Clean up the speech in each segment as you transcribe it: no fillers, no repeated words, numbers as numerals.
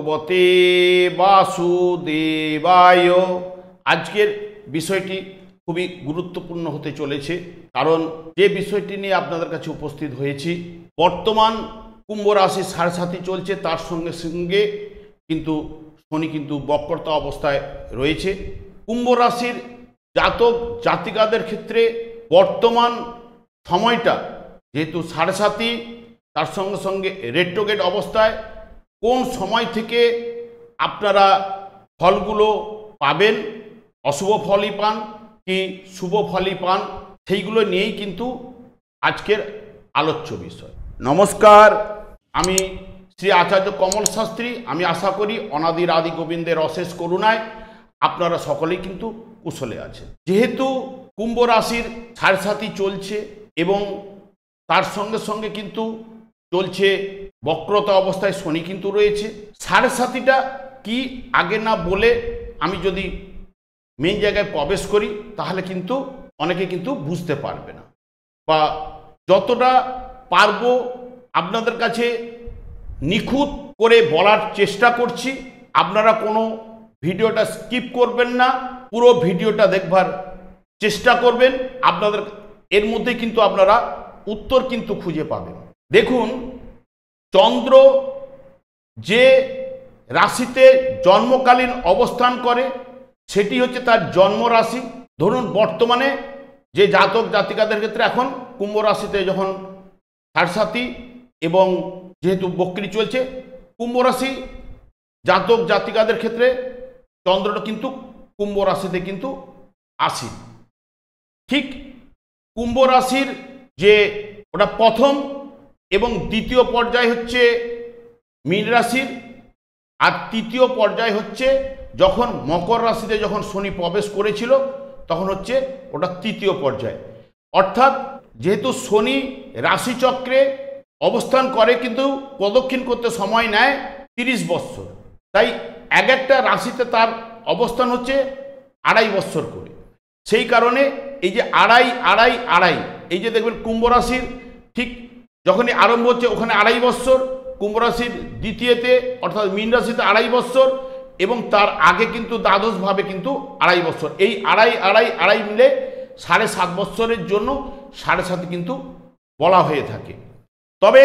ভগবতে বাসুদেবায়। আজকের বিষয়টি খুবই গুরুত্বপূর্ণ হতে চলেছে, কারণ যে বিষয়টি নিয়ে আপনাদের কাছে উপস্থিত হয়েছি, বর্তমান কুম্ভ রাশির সাড়ে চলছে, তার সঙ্গে সঙ্গে কিন্তু শনি কিন্তু বক্রতা অবস্থায় রয়েছে। কুম্ভ রাশির জাতক জাতিকাদের ক্ষেত্রে বর্তমান সময়টা যেহেতু সাড়ে তার সঙ্গে সঙ্গে রেট্রোগেট অবস্থায়, কোন সময় থেকে আপনারা ফলগুলো পাবেন, অশুভ ফলই পান কি শুভ ফলই পান, সেইগুলো নিয়েই কিন্তু আজকের আলোচ্য বিষয়। নমস্কার, আমি শ্রী আচার্য কমল শাস্ত্রী। আমি আশা করি অনাদির আদি গোবিন্দের অশেষ করুণায় আপনারা সকলেই কিন্তু কুশলে আছেন। যেহেতু কুম্ভ রাশির সাড়ে চলছে এবং তার সঙ্গে সঙ্গে কিন্তু চলছে বক্রতা অবস্থায় শনি কিন্তু রয়েছে। সাড়ে কি আগে না বলে আমি যদি মেন জায়গায় প্রবেশ করি, তাহলে কিন্তু অনেকে কিন্তু বুঝতে পারবে না, বা যতটা পারবো আপনাদের কাছে নিখুঁত করে বলার চেষ্টা করছি। আপনারা কোনো ভিডিওটা স্কিপ করবেন না, পুরো ভিডিওটা দেখবার চেষ্টা করবেন। আপনাদের এর মধ্যে কিন্তু আপনারা উত্তর কিন্তু খুঁজে পাবেন। দেখুন, চন্দ্র যে রাশিতে জন্মকালীন অবস্থান করে সেটি হচ্ছে তার জন্ম রাশি। ধরুন বর্তমানে যে জাতক জাতিকাদের ক্ষেত্রে এখন কুম্ভ রাশিতে যখন সাড়ে এবং যেহেতু বক্রী চলছে, কুম্ভ রাশি জাতক জাতিকাদের ক্ষেত্রে চন্দ্রটা কিন্তু কুম্ভ রাশিতে কিন্তু আসে। ঠিক কুম্ভ রাশির যে ওটা প্রথম এবং দ্বিতীয় পর্যায় হচ্ছে মীন রাশির, আর তৃতীয় পর্যায় হচ্ছে যখন মকর রাশিতে যখন শনি প্রবেশ করেছিল তখন হচ্ছে ওটা তৃতীয় পর্যায়। অর্থাৎ যেহেতু শনি রাশিচক্রে অবস্থান করে কিন্তু প্রদক্ষিণ করতে সময় নেয় 30 বৎসর, তাই এক একটা রাশিতে তার অবস্থান হচ্ছে 2.5 বৎসর করে। সেই কারণে এই যে আড়াই এই যে দেখবেন কুম্ভ রাশির ঠিক যখনই আরম্ভ হচ্ছে ওখানে 2.5 বৎসর, কুম্ভ রাশির দ্বিতীয়তে অর্থাৎ মীন রাশিতে 2.5 বৎসর, এবং তার আগে কিন্তু দ্বাদশভাবে কিন্তু 2.5 বৎসর। এই আড়াই মিলে 7.5 বৎসরের জন্য সাড়ে কিন্তু বলা হয়ে থাকে। তবে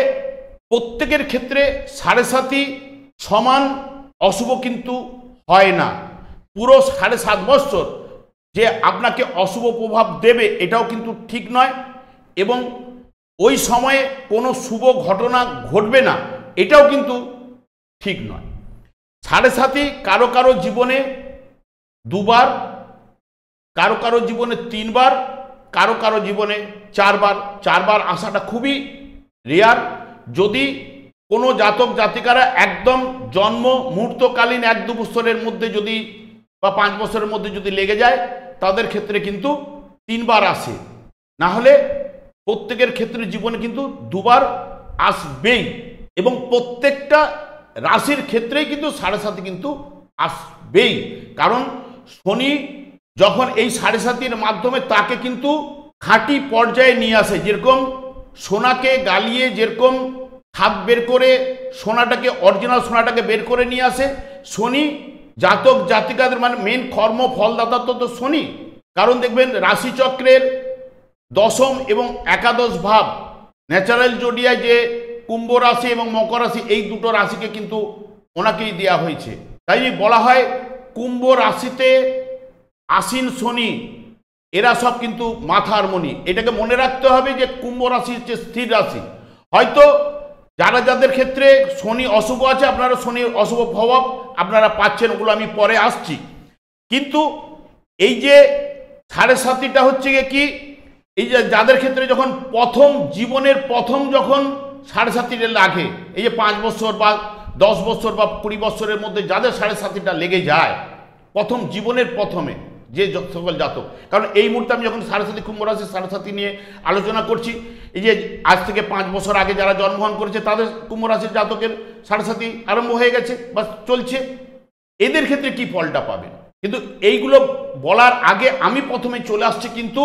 প্রত্যেকের ক্ষেত্রে সাড়ে সমান অশুভ কিন্তু হয় না। পুরো 7.5 বৎসর যে আপনাকে অশুভ প্রভাব দেবে এটাও কিন্তু ঠিক নয়, এবং ওই সময়ে কোনো শুভ ঘটনা ঘটবে না এটাও কিন্তু ঠিক নয়। সাড়ে কারো কারো জীবনে 2 বার, কারো কারো জীবনে 3 বার, কারো কারো জীবনে 4 বার। 4 বার আসাটা খুবই রেয়ার। যদি কোনো জাতক জাতিকারা একদম জন্ম মুহূর্তকালীন 1-2 বছরের মধ্যে যদি বা 5 বছরের মধ্যে যদি লেগে যায়, তাদের ক্ষেত্রে কিন্তু 3 বার আসে। না হলে প্রত্যেকের ক্ষেত্রে জীবনে কিন্তু 2 বার আসবেই, এবং প্রত্যেকটা রাশির ক্ষেত্রেই কিন্তু সাড়ে কিন্তু আসবেই। কারণ শনি যখন এই সাড়ে মাধ্যমে তাকে কিন্তু খাঁটি পর্যায়ে নিয়ে আসে, যেরকম সোনাকে গালিয়ে যেরকম খাদ বের করে সোনাটাকে অরিজিনাল সোনাটাকে বের করে নিয়ে আসে, শনি জাতক জাতিকাদের মানে মেন কর্ম ফলদাতা তো শনি। কারণ দেখবেন রাশিচক্রের 10ম এবং 11শ ভাব ন্যাচারাল জোডিয়ায় যে কুম্ভ রাশি এবং মকর রাশি, এই দুটো রাশিকে কিন্তু ওনাকেই দেওয়া হয়েছে। তাই বলা হয় কুম্ভ রাশিতে আসীন শনি, এরা সব কিন্তু মাথার মণি। এটাকে মনে রাখতে হবে যে কুম্ভ রাশি হচ্ছে স্থির রাশি। হয়তো যাদের ক্ষেত্রে শনি অশুভ আছে, আপনারা শনির অশুভ প্রভাব আপনারা পাচ্ছেন, ওগুলো আমি পরে আসছি। কিন্তু এই যে সাড়ে হচ্ছে কি, এই যে যাদের ক্ষেত্রে যখন জীবনের প্রথম যখন সাড়ে লাগে, এই যে 5 বছর বা 10 বছর বা 20 বছরের মধ্যে যাদের সাড়ে লেগে যায়, প্রথম জীবনের প্রথমে যে সকল জাতক, কারণ এই মুহূর্তে আমি যখন সাড়ে কুম্ভ রাশির সাড়ে নিয়ে আলোচনা করছি, এই যে আজ থেকে 5 বছর আগে যারা জন্মগ্রহণ করেছে তাদের কুম্ভ রাশির জাতকের সাড়ে আরম্ভ হয়ে গেছে বা চলছে, এদের ক্ষেত্রে কি ফলটা পাবেন। কিন্তু এইগুলো বলার আগে আমি প্রথমে চলে আসছি, কিন্তু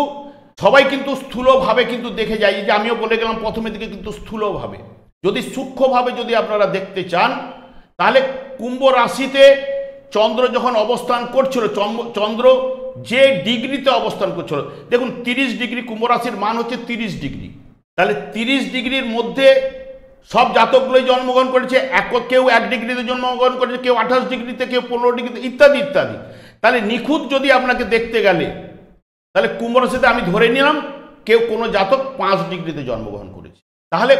সবাই কিন্তু স্থূলভাবে কিন্তু দেখে যায়, যে আমিও বলে গেলাম প্রথমের দিকে কিন্তু স্থূলভাবে। যদি সূক্ষ্মভাবে যদি আপনারা দেখতে চান, তাহলে কুম্ভ রাশিতে চন্দ্র যখন অবস্থান করছিল, চন্দ্র যে ডিগ্রিতে অবস্থান করছিল, দেখুন 30 ডিগ্রি, কুম্ভ রাশির মান হচ্ছে 30 ডিগ্রি। তাহলে 30 ডিগ্রির মধ্যে সব জাতকগুলোই জন্মগ্রহণ করেছে। কেউ 1 ডিগ্রিতে জন্মগ্রহণ করেছে, কেউ 28 ডিগ্রিতে, কেউ 15 ডিগ্রিতে, ইত্যাদি ইত্যাদি। তাহলে নিখুঁত যদি আপনাকে দেখতে গেলে, তাহলে কুম্ভ রাশিতে আমি ধরে নিলাম কেউ কোনো জাতক 5 ডিগ্রিতে জন্মগ্রহণ করেছে। তাহলে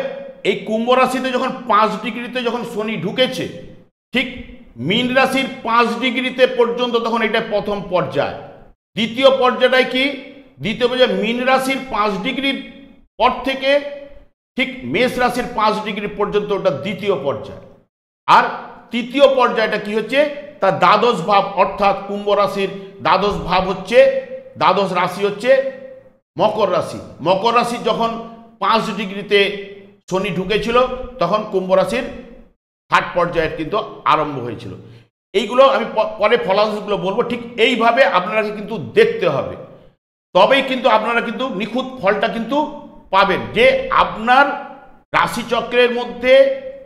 এই কুম্ভ রাশিতে যখন 5 ডিগ্রিতে যখন শনি ঢুকেছে, ঠিক মীন রাশির 5 ডিগ্রিতে পর্যন্ত, তখন এটা প্রথম পর্যায়। দ্বিতীয় পর্যায়টাই কি? দ্বিতীয় পর্যায়ে মীন রাশির 5 ডিগ্রি পর থেকে ঠিক মেষ রাশির 5 ডিগ্রি পর্যন্ত, ওটা দ্বিতীয় পর্যায়। আর তৃতীয় পর্যায়টা কি হচ্ছে? তার দ্বাদশ ভাব, অর্থাৎ কুম্ভ রাশির দ্বাদশ ভাব হচ্ছে, দ্বাদশ রাশি হচ্ছে মকর রাশি। মকর রাশি যখন 5 ডিগ্রিতে শনি ঢুকেছিল, তখন কুম্ভ রাশির 3rd পর্যায়ের কিন্তু আরম্ভ হয়েছিল। এইগুলো আমি পরে ফলাফলগুলো বলবো। ঠিক এইভাবে আপনাকে কিন্তু দেখতে হবে, তবেই কিন্তু আপনারা কিন্তু নিখুঁত ফলটা কিন্তু পাবেন, যে আপনার রাশিচক্রের মধ্যে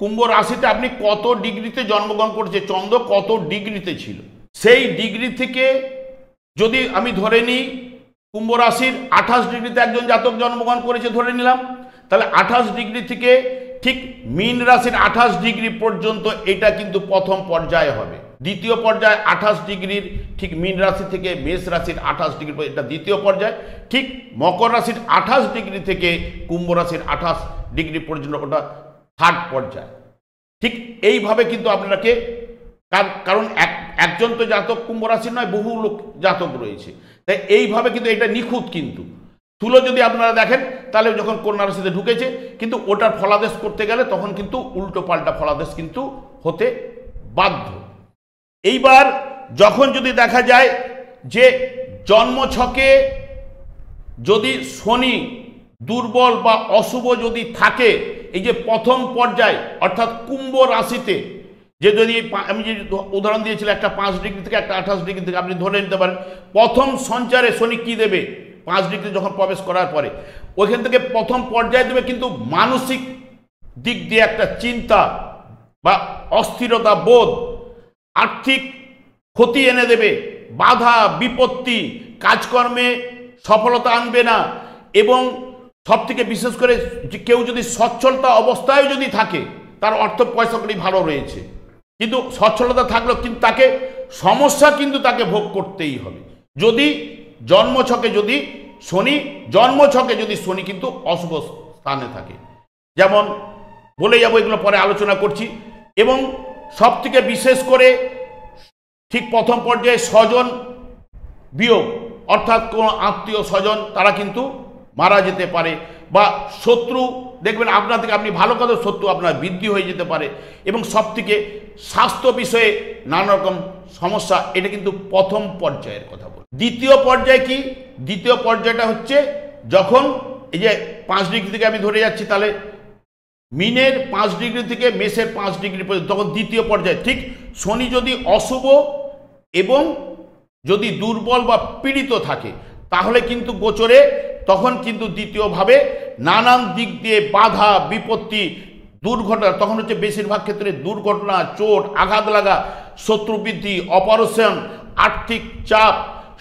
কুম্ভ রাশিতে আপনি কত ডিগ্রিতে জন্মগ্রহণ করেছে, চন্দ্র কত ডিগ্রিতে ছিল। সেই ডিগ্রি থেকে যদি আমি ধরে নিই কুম্ভ রাশির 28 ডিগ্রিতে একজন জাতক জন্মগ্রহণ করেছে ধরে নিলাম, তাহলে 28 ডিগ্রি থেকে ঠিক মীন রাশির 28 ডিগ্রি পর্যন্ত এটা কিন্তু প্রথম পর্যায়ে হবে। দ্বিতীয় পর্যায়ে 28 ডিগ্রির ঠিক মীন রাশি থেকে মেষ রাশির 28 ডিগ্রি, এটা দ্বিতীয় পর্যায়। ঠিক মকর রাশির 28 ডিগ্রি থেকে কুম্ভ রাশির 28 ডিগ্রি পর্যন্ত ওটা 3rd পর্যায়। ঠিক এইভাবে কিন্তু আপনাকে, কারণ একজন তো জাতক কুম্ভ রাশির নয়, বহু লোক জাতক রয়েছে, তাই এইভাবে কিন্তু এটা নিখুঁত। কিন্তু স্থূল যদি আপনারা দেখেন, তাহলে যখন কন্যা রাশিতে ঢুকেছে, কিন্তু ওটার ফলাদেশ করতে গেলে তখন কিন্তু উল্টো পাল্টা ফলাদেশ কিন্তু হতে বাধ্য। এইবার যখন যদি দেখা যায় যে জন্মছকে যদি শনি দুর্বল বা অশুভ যদি থাকে, এই যে প্রথম পর্যায় অর্থাৎ কুম্ভ রাশিতে, যে যদি আমি যে উদাহরণ দিয়েছিলাম একটা 5 ডিগ্রি থেকে একটা 28 ডিগ্রি থেকে, আপনি ধরে নিতে পারেন প্রথম সঞ্চারে শনি কি দেবে? 5 ডিগ্রি যখন প্রবেশ করার পরে ওইখান থেকে প্রথম পর্যায়ে দেবে কিন্তু মানসিক দিক দিয়ে একটা চিন্তা বা অস্থিরতা বোধ, আর্থিক ক্ষতি এনে দেবে, বাধা বিপত্তি, কাজকর্মে সফলতা আনবে না। এবং সব থেকে বিশেষ করে কেউ যদি সচ্ছলতা অবস্থায় যদি থাকে, তার অর্থ পয়সা করি ভালো রয়েছে, কিন্তু সচ্ছলতা থাকলেও কিন্তু তাকে সমস্যা কিন্তু তাকে ভোগ করতেই হবে। যদি জন্মছকে যদি শনি কিন্তু অশুভ স্থানে থাকে, যেমন বলে যাবো, এগুলো পরে আলোচনা করছি। এবং সব থেকে বিশেষ করে ঠিক প্রথম পর্যায়ে স্বজন বিয়োগ, অর্থাৎ কোনো আত্মীয় স্বজন তারা কিন্তু মারা যেতে পারে, বা শত্রু দেখবেন আপনার থেকে, আপনি ভালো কথা, শত্রু আপনার বৃদ্ধি হয়ে যেতে পারে। এবং সব থেকে স্বাস্থ্য বিষয়ে নানা রকম সমস্যা, এটা কিন্তু প্রথম পর্যায়ের কথা বলি। দ্বিতীয় পর্যায় কি? দ্বিতীয় পর্যায়টা হচ্ছে যখন এই যে 5 ডিগ্রি থেকে আমি ধরে যাচ্ছি, তাহলে মিনের 5 ডিগ্রি থেকে মেষের 5 ডিগ্রি পর্যন্ত, তখন দ্বিতীয় পর্যায়ে ঠিক শনি যদি অশুভ এবং যদি দুর্বল বা পীড়িত থাকে, তাহলে কিন্তু গোচরে তখন কিন্তু দ্বিতীয়ভাবে নানান দিক দিয়ে বাধা বিপত্তি, দুর্ঘটনা, তখন হচ্ছে বেশিরভাগ ক্ষেত্রে দুর্ঘটনা, চোট, আঘাত লাগা, শত্রু বৃদ্ধি, অপারেশন, আর্থিক চাপ,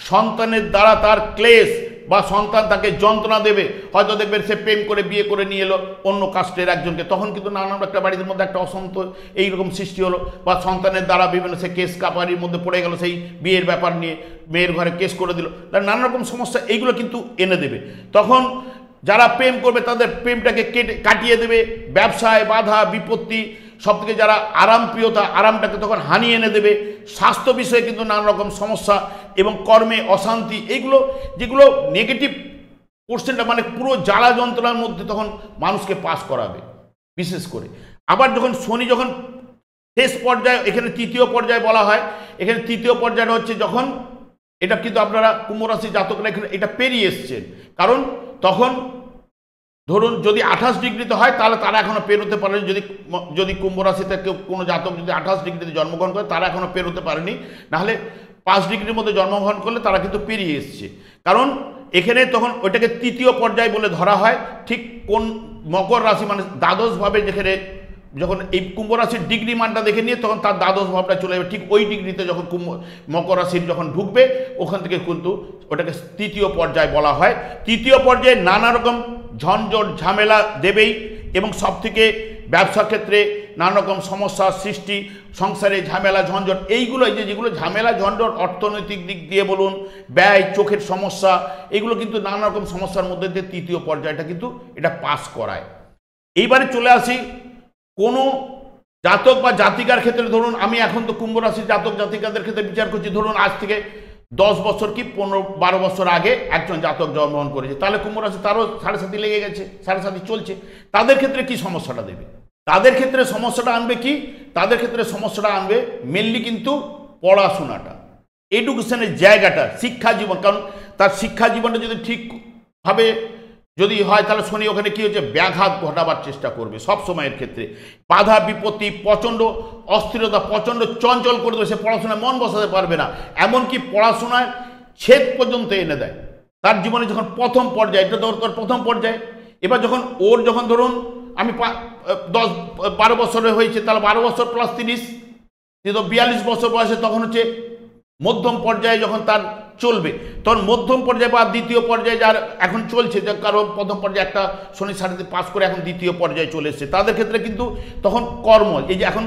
সন্তানের দ্বারা তার ক্লেশ বা সন্তান তাকে যন্ত্রণা দেবে। হয়তো দেখবেন সে প্রেম করে বিয়ে করে নিয়ে এলো অন্য কাস্টের একজনকে, তখন কিন্তু নানান একটা বাড়ির মধ্যে একটা অসন্তোষ এইরকম সৃষ্টি হলো, বা সন্তানের দ্বারা বিভিন্ন সে কেস কাপারির মধ্যে পড়ে গেল, সেই বিয়ের ব্যাপার নিয়ে মেয়ের ঘরে কেস করে দিল, নানা রকম সমস্যা এইগুলো কিন্তু এনে দেবে। তখন যারা প্রেম করবে তাদের প্রেমটাকে কাটিয়ে দেবে, ব্যবসায় বাধা বিপত্তি, সব থেকে যারা আরামপ্রিয়তা, আরামটাকে তখন হানি এনে দেবে। স্বাস্থ্য বিষয়ে কিন্তু নানা রকম সমস্যা এবং কর্মে অশান্তি, এইগুলো যেগুলো নেগেটিভ পোর্শনটা, মানে পুরো জ্বালা যন্ত্রণার মধ্যে তখন মানুষকে পাস করাবে বিশেষ করে। আবার যখন শনি যখন শেষ পর্যায়ে, এখানে তৃতীয় পর্যায়ে বলা হয়, এখানে তৃতীয় পর্যায়টা হচ্ছে যখন, এটা কিন্তু আপনারা কুম্ভ রাশি জাতকরা এখানে এটা পেরিয়ে এসছেন, কারণ তখন ধরুন যদি 28 ডিগ্রিতে হয়, তাহলে তারা এখনো পেরোতে পারেনি। যদি কুম্ভ রাশিতে কেউ কোনো জাতক যদি 28 ডিগ্রিতে জন্মগ্রহণ করে, তারা এখনো পেরোতে পারেনি। নাহলে 5 ডিগ্রির মধ্যে জন্মগ্রহণ করলে তারা কিন্তু পেরিয়ে এসছে, কারণ এখানে তখন ওইটাকে তৃতীয় পর্যায় বলে ধরা হয়। ঠিক কোন মকর রাশি, মানে দ্বাদশভাবে যেখানে যখন এই কুম্ভ রাশির ডিগ্রি মানটা দেখে নিয়ে তখন তার দ্বাদশ ভাবটা চলে যাবে, ঠিক ওই ডিগ্রিতে যখন মকর রাশির যখন ঢুকবে ওখান থেকে কিন্তু ওটাকে তৃতীয় পর্যায় বলা হয়। তৃতীয় পর্যায়ে নানা রকম ঝঞ্ঝট ঝামেলা দেবেই, এবং সব থেকে ব্যবসা ক্ষেত্রে নানা রকম সমস্যার সৃষ্টি, সংসারে ঝামেলা ঝঞ্ঝট, এইগুলো এই যেগুলো ঝামেলা ঝঞ্ঝট অর্থনৈতিক দিক দিয়ে বলুন, ব্যয়, চোখের সমস্যা, এগুলো কিন্তু নানা রকম সমস্যার মধ্যে দিয়ে তৃতীয় পর্যায়টা কিন্তু এটা পাস করায়। এইবারে চলে আসি কোনো জাতক বা জাতিকার ক্ষেত্রে। ধরুন আমি এখন তো কুম্ভ রাশির জাতক জাতিকাদের ক্ষেত্রে বিচার করছি, ধরুন আজ থেকে 10 বছর কি 15-12 বছর আগে একজন জাতক জন্মগ্রহণ করেছে, তাহলে কুম্ভ রাশি তারও 7.5 লেগে গেছে, 7.5 চলছে। তাদের ক্ষেত্রে কি সমস্যাটা দেবে? তাদের ক্ষেত্রে সমস্যাটা আনবে কি? তাদের ক্ষেত্রে সমস্যাটা আনবে মেনলি কিন্তু পড়াশোনাটা, এডুকেশনের জায়গাটা, শিক্ষা জীবন। কারণ তার শিক্ষা জীবনটা যদি ঠিকভাবে যদি হয় তাহলে শনি ওখানে কি হচ্ছে, ব্যাঘাত ঘটাবার চেষ্টা করবে সব সময়ের ক্ষেত্রে, বাধা বিপত্তি, প্রচণ্ড অস্থিরতা, প্রচণ্ড চঞ্চল করে দেবে, সে পড়াশোনায় মন বসাতে পারবে না, এমনকি পড়াশোনায় ছেদ পর্যন্ত এনে দেয় তার জীবনে। যখন প্রথম পর্যায়ে, এটা দরকার প্রথম পর্যায়ে, এবার যখন যখন ধরুন আমি 10-12 বছরে হয়েছে, তাহলে 12 বছর প্লাস 30, 42 বছর বয়সে তখন হচ্ছে মধ্যম পর্যায়ে যখন তার চলবে, তখন মধ্যম পর্যায়ে বা দ্বিতীয় পর্যায়ে যার এখন চলছে, যে কারো প্রথম পর্যায়ে একটা শনি 7.5 পাস করে এখন দ্বিতীয় পর্যায়ে চলে এসছে, তাদের ক্ষেত্রে কিন্তু তখন কর্ম, এই যে এখন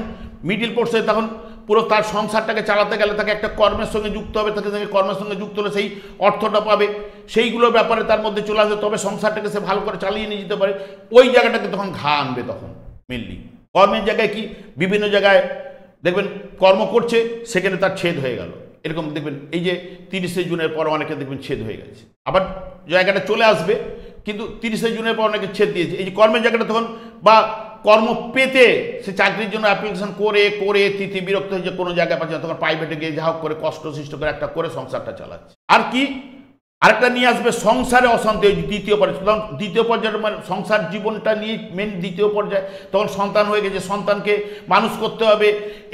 মিডিল পড়ছে, তখন পুরো তার সংসারটাকে চালাতে গেলে তাকে একটা কর্মের সঙ্গে যুক্ত হবে, তাকে কর্মের সঙ্গে যুক্ত হলে সেই অর্থটা পাবে, সেইগুলোর ব্যাপারে তার মধ্যে চলে আসবে, তবে সংসারটাকে সে ভালো করে চালিয়ে নিয়ে যেতে পারে। ওই জায়গাটাকে তখন ঘা আনবে। তখন মেনলি কর্মের জায়গায় কি, বিভিন্ন জায়গায় দেখবেন কর্ম করছে, সেখানে তার ছেদ হয়ে গেল, এরকম দেখবেন। এই যে 30শে জুনের পর অনেকে দেখবেন ছেদ হয়ে গেছে, আবার জায়গাটা চলে আসবে, কিন্তু 30শে জুনের পর অনেকে ছেদ দিয়েছে। এই যে কর্মের জায়গাটা তখন, বা কর্ম পেতে সে চাকরির জন্য অ্যাপ্লিকেশন করে করে তিথি বিরক্ত হয়েছে, কোনো জায়গায় পাচ্ছে না, তখন প্রাইভেটে গিয়ে যা হোক করে কষ্ট সৃষ্টি করে একটা করে সংসারটা চালাচ্ছে। আর কি আরেকটা নিয়ে আসবে সংসারে অশান্তি, ওই দ্বিতীয় পর্যায়ে। তখন দ্বিতীয় পর্যায়ের মানে সংসার জীবনটা নিয়ে মেন দ্বিতীয় পর্যায়ে, তখন সন্তান হয়ে গেছে, সন্তানকে মানুষ করতে হবে,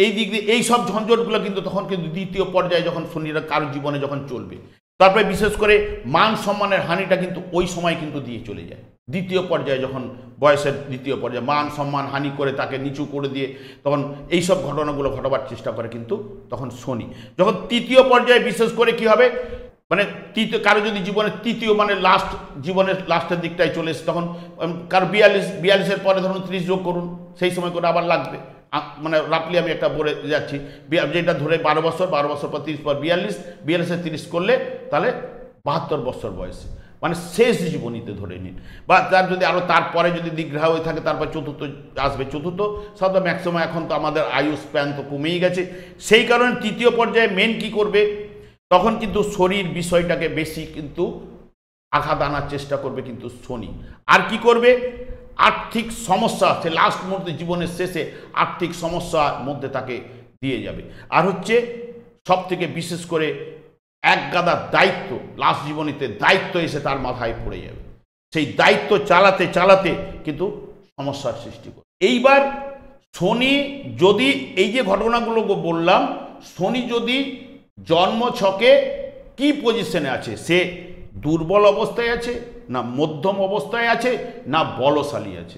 এই দিক দিয়ে এই সব ঝঞ্ঝটগুলো কিন্তু তখন কিন্তু দ্বিতীয় পর্যায়ে যখন শনিরা কারো জীবনে যখন চলবে, তারপরে বিশেষ করে মান সম্মানের হানিটা কিন্তু ওই সময় কিন্তু দিয়ে চলে যায়। দ্বিতীয় পর্যায়ে যখন বয়সের দ্বিতীয় পর্যায়ে মান সম্মান হানি করে তাকে নিচু করে দিয়ে তখন এই সব ঘটনাগুলো ঘটাবার চেষ্টা করে কিন্তু তখন শনি। যখন তৃতীয় পর্যায়ে বিশেষ করে কি হবে, মানে তৃতীয় কারো যদি জীবনের তৃতীয় মানে লাস্ট, জীবনের লাস্টের দিকটায় চলে এসে, তখন কারো 42-এর পরে ধরুন 30 যোগ করুন, সেই সময় করে আবার লাগবে, মানে রাফলি আমি একটা বলে যাচ্ছি, যেটা ধরে 12 বছর পর 30 পর 42-এ 30 করলে তাহলে 72 বছর বয়সে, মানে শেষ জীবনীতে ধরে নিন। বা তার যদি আরও তারপরে যদি দিগ্রাহ হয়ে থাকে, তারপর চতুর্থ আসবে। চতুর্থ সাধারণত ম্যাক্সিমাম, এখন তো আমাদের আয়ু স্প্যান তো কমেই গেছে, সেই কারণে তৃতীয় পর্যায়ে মেন কি করবে, তখন কিন্তু শরীর বিষয়টাকে বেশি কিন্তু আঘাত আনার চেষ্টা করবে কিন্তু শনি। আর কি করবে, আর্থিক সমস্যা, সে লাস্ট মুহূর্তে জীবনের শেষে আর্থিক সমস্যার মধ্যে তাকে দিয়ে যাবে। আর হচ্ছে সব থেকে বিশেষ করে এক গাদা দায়িত্ব, লাস্ট জীবনীতে দায়িত্ব এসে তার মাথায় পড়ে যাবে, সেই দায়িত্ব চালাতে চালাতে কিন্তু সমস্যার সৃষ্টি করে। এইবার শনি যদি, এই যে ঘটনাগুলো বললাম, শনি যদি জন্ম ছকে কি পজিশনে আছে, সে দুর্বল অবস্থায় আছে না মধ্যম অবস্থায় আছে না বলশালী আছে।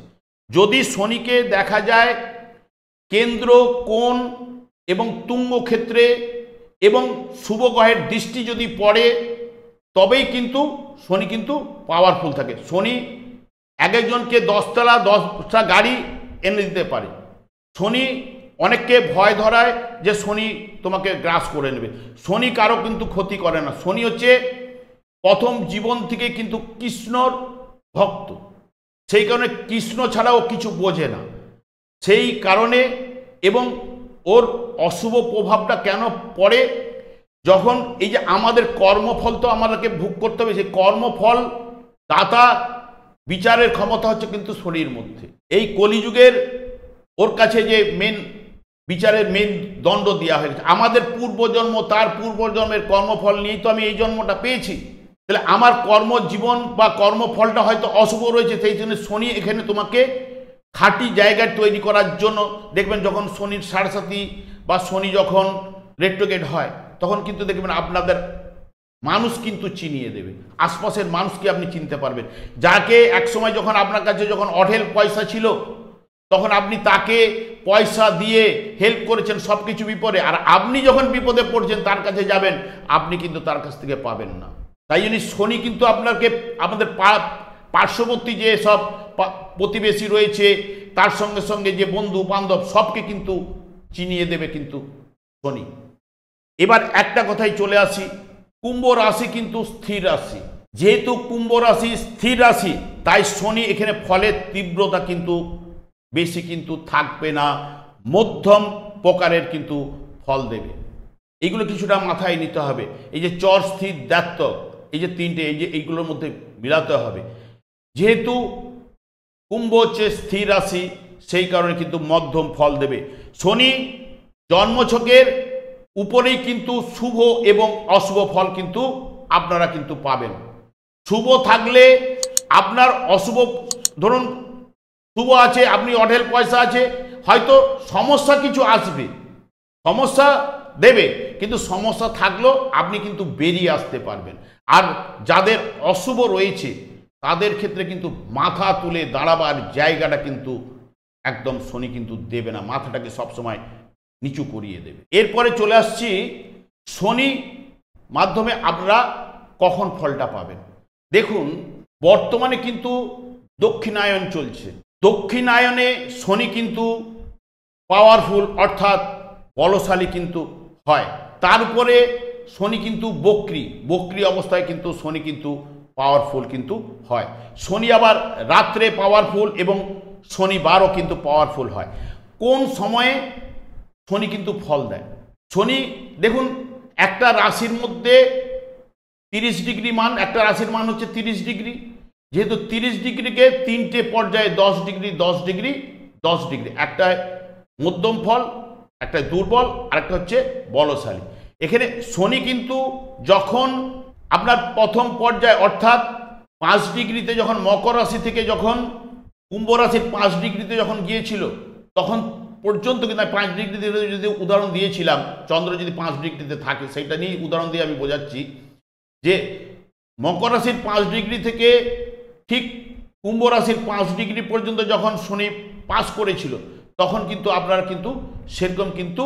যদি শনিকে দেখা যায় কেন্দ্র, কোণ এবং তুঙ্গ ক্ষেত্রে এবং শুভ গ্রহের দৃষ্টি যদি পড়ে, তবেই কিন্তু শনি কিন্তু পাওয়ারফুল থাকে। শনি এক একজনকে 10তলা 10টা গাড়ি এনে দিতে পারে। শনি অনেককে ভয় ধরায় যে শনি তোমাকে গ্রাস করে নেবে, শনি কারো কিন্তু ক্ষতি করে না। শনি হচ্ছে প্রথম জীবন থেকে কিন্তু কৃষ্ণর ভক্ত, সেই কারণে কৃষ্ণ ছাড়াও কিছু বোঝে না, সেই কারণে। এবং ওর অশুভ প্রভাবটা কেন পড়ে, যখন এই যে আমাদের কর্মফল তো আমাদেরকে ভোগ করতে হবে, সেই কর্মফল দাতা বিচারের ক্ষমতা হচ্ছে কিন্তু শনির মধ্যে। এই কলিযুগের ওর কাছে যে মেন বিচারের মেন দণ্ড দেওয়া হয়েছে, আমাদের পূর্বজন্ম, তার পূর্বজন্মের কর্মফল নিয়েই তো আমি এই জন্মটা পেয়েছি, তাহলে আমার কর্মজীবন বা কর্মফলটা হয়তো অশুভ রয়েছে, সেই জন্য শনি এখানে তোমাকে খাঁটি জায়গায় তৈরি করার জন্য। দেখবেন যখন শনির 7.5 বা শনি যখন রেট্রোগেট হয়, তখন কিন্তু দেখবেন আপনাদের মানুষ কিন্তু চিনিয়ে দেবে, আশপাশের মানুষকে আপনি চিনতে পারবেন। যাকে একসময় যখন আপনার কাছে যখন অঢেল পয়সা ছিল, তখন আপনি তাকে পয়সা দিয়ে হেল্প করেছেন সব কিছু বিপদে, আর আপনি যখন বিপদে পড়ছেন তার কাছে যাবেন, আপনি কিন্তু তার কাছ থেকে পাবেন না। তাই জন্য শনি কিন্তু আপনাকে আমাদের পার্শ্ববর্তী যে সব প্রতিবেশী রয়েছে, তার সঙ্গে সঙ্গে যে বন্ধু বান্ধব সবকে কিন্তু চিনিয়ে দেবে কিন্তু শনি। এবার একটা কথাই চলে আসি, কুম্ভ রাশি কিন্তু স্থির রাশি। যেহেতু কুম্ভ রাশি স্থির রাশি, তাই শনি এখানে ফলের তীব্রতা কিন্তু বেশি কিন্তু থাকবে না, মধ্যম প্রকারের কিন্তু ফল দেবে। এইগুলো কিছুটা মাথায় নিতে হবে। এই যে চর স্থির দ্ব্যর্থক, এই যে তিনটে, এই যে এইগুলোর মধ্যে মিলাতে হবে। যেহেতু কুম্ভ হচ্ছে স্থির রাশি, সেই কারণে কিন্তু মধ্যম ফল দেবে। শনি জন্মছকের উপরেই কিন্তু শুভ এবং অশুভ ফল কিন্তু আপনারা কিন্তু পাবেন। শুভ থাকলে আপনার অশুভ, ধরুন শুভ আছে, আপনি অঢেল পয়সা আছে, হয়তো সমস্যা কিছু আসবে, সমস্যা দেবে, কিন্তু সমস্যা থাকলেও আপনি কিন্তু বেরিয়ে আসতে পারবেন। আর যাদের অশুভ রয়েছে তাদের ক্ষেত্রে কিন্তু মাথা তুলে দাঁড়াবার জায়গাটা কিন্তু একদম শনি কিন্তু দেবে না, মাথাটাকে সবসময় নিচু করিয়ে দেবে। এরপরে চলে আসছি শনি মাধ্যমে আপনারা কখন ফলটা পাবেন। দেখুন, বর্তমানে কিন্তু দক্ষিণায়ন চলছে। দক্ষিণায়নে শনি কিন্তু পাওয়ারফুল অর্থাৎ বলশালী কিন্তু হয়। তার উপরে শনি কিন্তু বক্রি অবস্থায় কিন্তু শনি কিন্তু পাওয়ারফুল কিন্তু হয়। শনি আবার রাত্রে পাওয়ারফুল এবং শনিবারও কিন্তু পাওয়ারফুল হয়। কোন সময়ে শনি কিন্তু ফল দেয়? শনি দেখুন, একটা রাশির মধ্যে 30 ডিগ্রি মান, একটা রাশির মান হচ্ছে 30 ডিগ্রি। যেহেতু 30 ডিগ্রিকে তিনটে পর্যায়ে 10 ডিগ্রি 10 ডিগ্রি 10 ডিগ্রি, একটা মধ্যম ফল, একটা দুর্বল, আরেকটা হচ্ছে বলশালী। এখানে শনি কিন্তু যখন আপনার প্রথম পর্যায়ে অর্থাৎ 5 ডিগ্রিতে যখন মকর রাশি থেকে যখন কুম্ভ রাশির 5 ডিগ্রিতে যখন গিয়েছিল, তখন পর্যন্ত কিন্তু 5 ডিগ্রিতে যদি উদাহরণ দিয়েছিলাম, চন্দ্র যদি 5 ডিগ্রিতে থাকে, সেইটা নিয়ে উদাহরণ দিয়ে আমি বোঝাচ্ছি যে মকর রাশির 5 ডিগ্রি থেকে ঠিক কুম্ভ রাশির 5 ডিগ্রি পর্যন্ত যখন শনি পাস করেছিল, তখন কিন্তু আপনারা কিন্তু সেরকম কিন্তু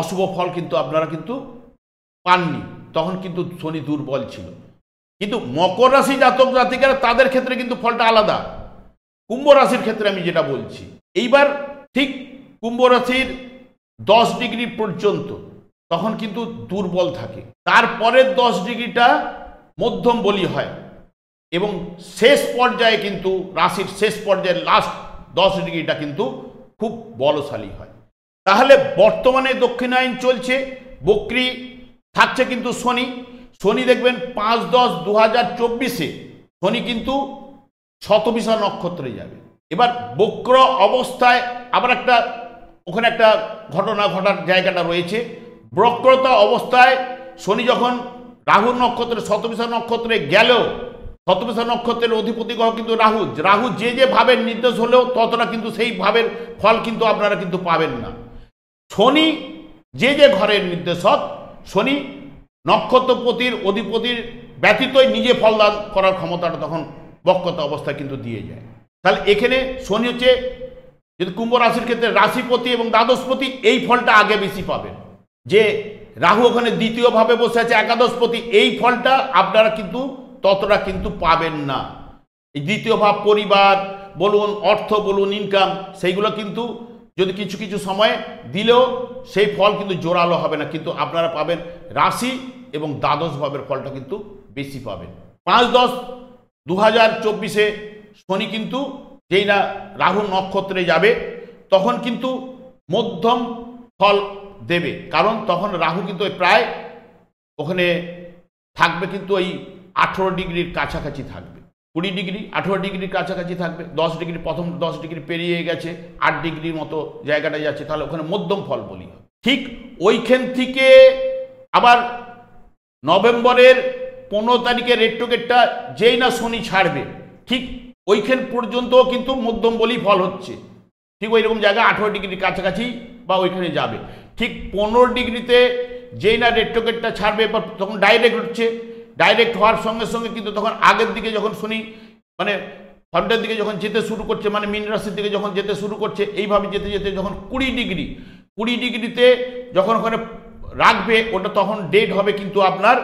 অশুভ ফল কিন্তু আপনারা কিন্তু পাননি, তখন কিন্তু শনি দুর্বল ছিল। কিন্তু মকর রাশি জাতক জাতিকারা তাদের ক্ষেত্রে কিন্তু ফলটা আলাদা। কুম্ভ রাশির ক্ষেত্রে আমি যেটা বলছি, এইবার ঠিক কুম্ভ রাশির 10 ডিগ্রি পর্যন্ত তখন কিন্তু দুর্বল থাকে, তারপরের 10 ডিগ্রিটা মধ্যম বলি হয় এবং শেষ পর্যায়ে কিন্তু রাশির শেষ পর্যায়ে লাস্ট 10 ডিগ্রিটা কিন্তু খুব বলশালী হয়। তাহলে বর্তমানে দক্ষিণায়ন চলছে, বক্রি থাকছে কিন্তু শনি। শনি দেখবেন 5-10-2024 শনি কিন্তু শতবিশা নক্ষত্রে যাবে। এবার বক্র অবস্থায় আবার একটা ওখানে একটা ঘটনা ঘটার জায়গাটা রয়েছে। বক্রতা অবস্থায় শনি যখন রাহু নক্ষত্রে শতবিশা নক্ষত্রে গেলেও, শতবিশা নক্ষত্রের অধিপতি গ্রহ কিন্তু রাহু যে ভাবের নির্দেশ হলেও ততটা কিন্তু সেই ভাবের ফল কিন্তু আপনারা কিন্তু পাবেন না। শনি যে ঘরের নির্দেশক, শনি নক্ষত্রপতির অধিপতির ব্যতীতই নিজে ফলদান করার ক্ষমতাটা তখন বক্রতা অবস্থায় কিন্তু দিয়ে যায়। তাহলে এখানে শনি হচ্ছে, যদি কুম্ভ রাশির ক্ষেত্রে রাশিপতি এবং দ্বাদশপতি, এই ফলটা আগে বেশি পাবেন। যে রাহু ওখানে দ্বিতীয়ভাবে বসে আছে একাদশপতি, এই ফলটা আপনারা কিন্তু ততটা কিন্তু পাবেন না। এই দ্বিতীয় ভাব পরিবার বলুন, অর্থ বলুন, ইনকাম, সেইগুলো কিন্তু যদি কিছু কিছু সময় দিলেও সেই ফল কিন্তু জোরালো হবে না, কিন্তু আপনারা পাবেন রাশি এবং দ্বাদশ ভাবের ফলটা কিন্তু বেশি পাবেন। 5-10-2024 শনি কিন্তু যেই না রাহু নক্ষত্রে যাবে, তখন কিন্তু মধ্যম ফল দেবে, কারণ তখন রাহু কিন্তু প্রায় ওখানে থাকবে কিন্তু ওই 18 ডিগ্রির কাছাকাছি থাকবে, 20 ডিগ্রি 18 ডিগ্রির কাছাকাছি থাকবে। 10 ডিগ্রি, প্রথম 10 ডিগ্রি পেরিয়ে গেছে, 8 ডিগ্রির মতো জায়গাটা যাচ্ছে, তাহলে ওখানে মধ্যম ফল বলি। ঠিক ওইখান থেকে আবার নভেম্বরের 15 তারিখে রেট্রোগেটটা যেই না শনি ছাড়বে, ঠিক ওইখান পর্যন্ত কিন্তু মধ্যম বলি ফল হচ্ছে। ঠিক ওই রকম জায়গা 18 ডিগ্রির কাছাকাছি বা ওইখানে যাবে। ঠিক 15 ডিগ্রিতে যেই না রেট্রোগেটটা ছাড়বে, এবার তখন ডাইরেক্ট হচ্ছে। ডাইরেক্ট হওয়ার সঙ্গে সঙ্গে কিন্তু তখন আগের দিকে যখন শনি মানে সামনের দিকে যখন যেতে শুরু করছে, মানে মীন রাশির দিকে যখন যেতে শুরু করছে, এইভাবে যেতে যেতে যখন 20 ডিগ্রিতে যখন ওখানে রাখবে, ওটা তখন ডেট হবে কিন্তু আপনার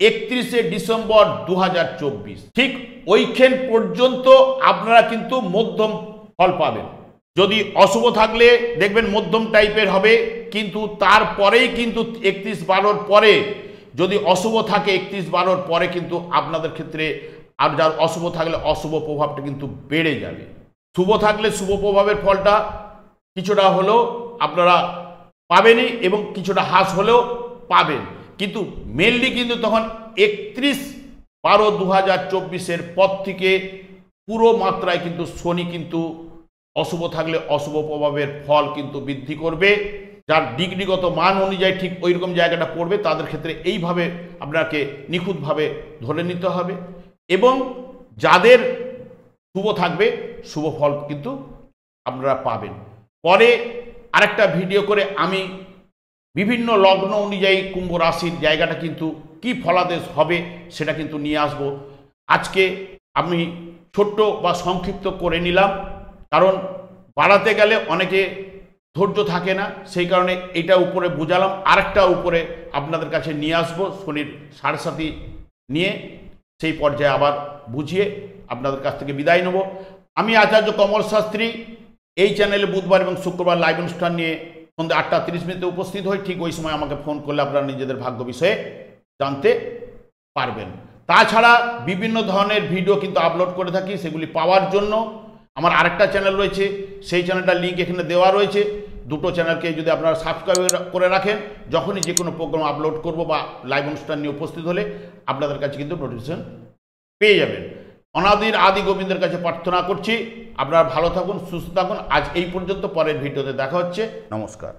31শে ডিসেম্বর 2024। ঠিক ওইখান পর্যন্ত আপনারা কিন্তু মধ্যম ফল পাবেন। যদি অশুভ থাকলে দেখবেন মধ্যম টাইপের হবে, কিন্তু তারপরেই কিন্তু 31/12 পরে যদি অশুভ থাকে 31/12 পরে কিন্তু আপনাদের ক্ষেত্রে, আর যার অশুভ থাকলে অশুভ প্রভাবটা কিন্তু বেড়ে যাবে। শুভ থাকলে শুভ প্রভাবের ফলটা কিছুটা হলেও আপনারা পাবেনই এবং কিছুটা হ্রাস হলেও পাবেন, কিন্তু মেনলি কিন্তু তখন 31/12/2024 পর থেকে পুরো মাত্রায় কিন্তু শনি কিন্তু অশুভ থাকলে অশুভ প্রভাবের ফল কিন্তু বৃদ্ধি করবে। যার ডিগ্রিগত মান অনুযায়ী ঠিক ওই রকম জায়গাটা পড়বে, তাদের ক্ষেত্রে এইভাবে আপনাকে নিখুঁতভাবে ধরে নিতে হবে। এবং যাদের শুভ থাকবে শুভ ফল কিন্তু আপনারা পাবেন। পরে আরেকটা ভিডিও করে আমি বিভিন্ন লগ্ন অনুযায়ী কুম্ভ রাশির জায়গাটা কিন্তু কি ফলাদেশ হবে সেটা কিন্তু নিয়ে আসব। আজকে আমি ছোট্ট বা সংক্ষিপ্ত করে নিলাম, কারণ বাড়াতে গেলে অনেকে ধৈর্য থাকে না, সেই কারণে এটা উপরে বুঝালাম। আরেকটা উপরে আপনাদের কাছে নিয়ে আসব শনির 7.5 নিয়ে, সেই পর্যায়ে আবার বুঝিয়ে আপনাদের কাছ থেকে বিদায় নেব। আমি আচার্য কমল শাস্ত্রী এই চ্যানেলে বুধবার এবং শুক্রবার লাইভ অনুষ্ঠান নিয়ে সন্ধ্যা 8:30 উপস্থিত হই। ঠিক ওই সময় আমাকে ফোন করলে আপনারা নিজেদের ভাগ্য বিষয়ে জানতে পারবেন। তাছাড়া বিভিন্ন ধরনের ভিডিও কিন্তু আপলোড করে থাকি, সেগুলি পাওয়ার জন্য আমার আরেকটা চ্যানেল রয়েছে, সেই চ্যানেলটার লিঙ্ক এখানে দেওয়া রয়েছে। দুটো চ্যানেলকে যদি আপনারা সাবস্ক্রাইব করে রাখেন, যখনই যে কোনো প্রোগ্রাম আপলোড করব বা লাইভ অনুষ্ঠান নিয়ে উপস্থিত হলে আপনাদের কাছে কিন্তু নোটিফিকেশন পেয়ে যাবেন। অনাদির আদি গোবিন্দের কাছে প্রার্থনা করছি আপনারা ভালো থাকুন, সুস্থ থাকুন। আজ এই পর্যন্ত, পরের ভিডিওতে দেখা হচ্ছে। নমস্কার।